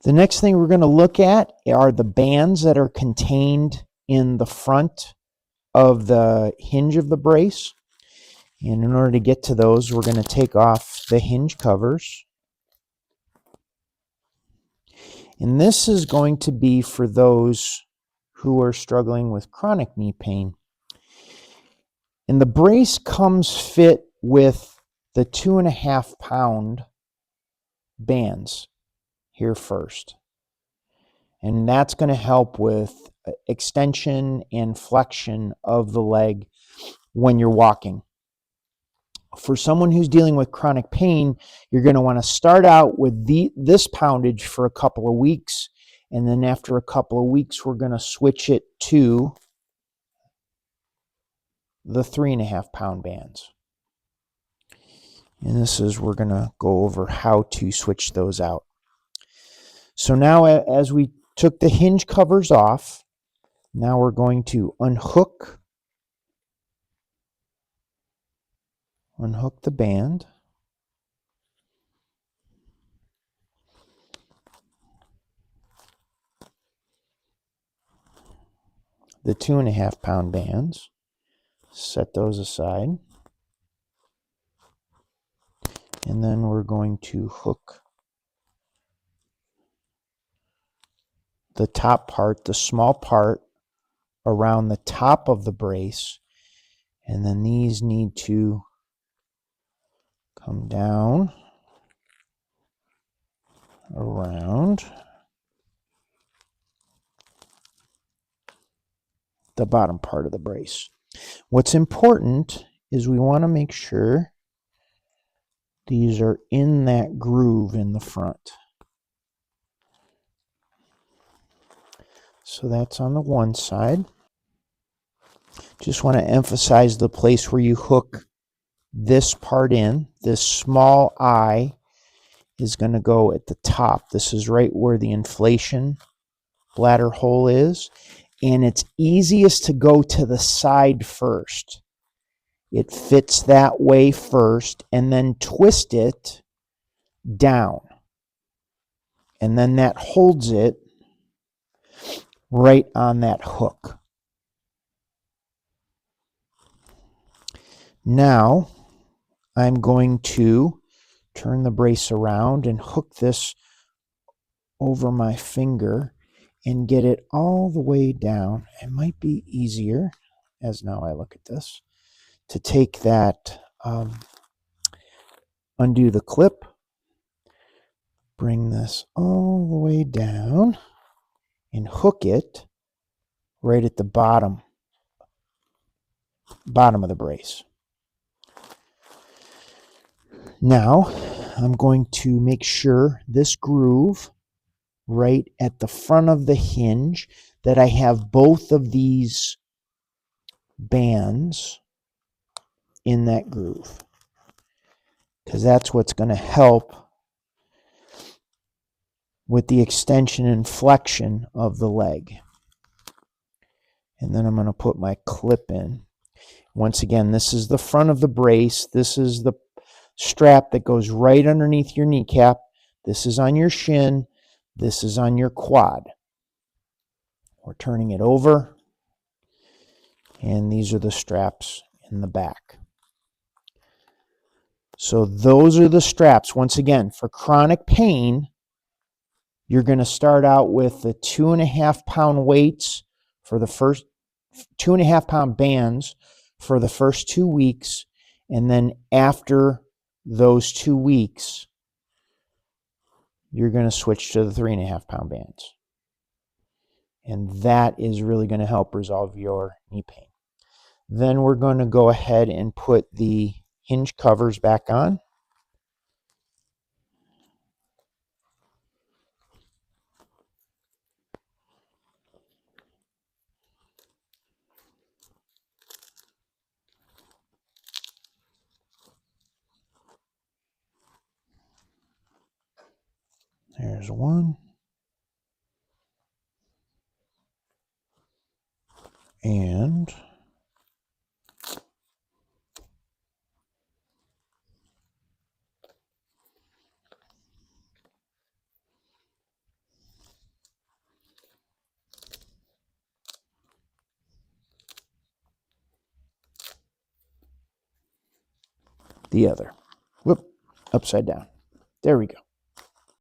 The next thing we're going to look at are the bands that are contained in the front of the hinge of the brace. And in order to get to those, we're going to take off the hinge covers. And this is going to be for those who are struggling with chronic knee pain. And the brace comes fit with the 2.5 pound bands here first. And that's going to help with extension and flexion of the leg when you're walking. For someone who's dealing with chronic pain, you're going to want to start out with this poundage for a couple of weeks. And then after a couple of weeks, we're going to switch it to the 3.5 pound bands. And we're going to go over how to switch those out. So now as we took the hinge covers off, now we're going to unhook the band. The 2.5 pound bands, set those aside. And then we're going to hook the top part, the small part, around the top of the brace. And then these need to come down around the bottom part of the brace. What's important is we want to make sure these are in that groove in the front. So that's on the one side. Just want to emphasize the place where you hook this part in. This small eye is going to go at the top. This is right where the inflation bladder hole is. And it's easiest to go to the side first. It fits that way first, and then twist it down. And then that holds it right on that hook. Now, I'm going to turn the brace around and hook this over my finger and get it all the way down. It might be easier, as now I look at this, to take that, undo the clip, bring this all the way down, and hook it right at the bottom of the brace. Now, I'm going to make sure this groove right at the front of the hinge that I have both of these bands in that groove, because that's what's going to help with the extension and flexion of the leg. And then I'm going to put my clip in. Once again, this is the front of the brace. This is the strap that goes right underneath your kneecap. This is on your shin. This is on your quad. We're turning it over, and these are the straps in the back. So those are the straps. Once again, for chronic pain, you're going to start out with the 2.5 pound weights for the first 2.5 pound bands for the first 2 weeks. And then after those 2 weeks, you're going to switch to the 3.5 pound bands. And that is really going to help resolve your knee pain. Then we're going to go ahead and put the hinge covers back on. There's one. And the other. Whoop, upside down. There we go.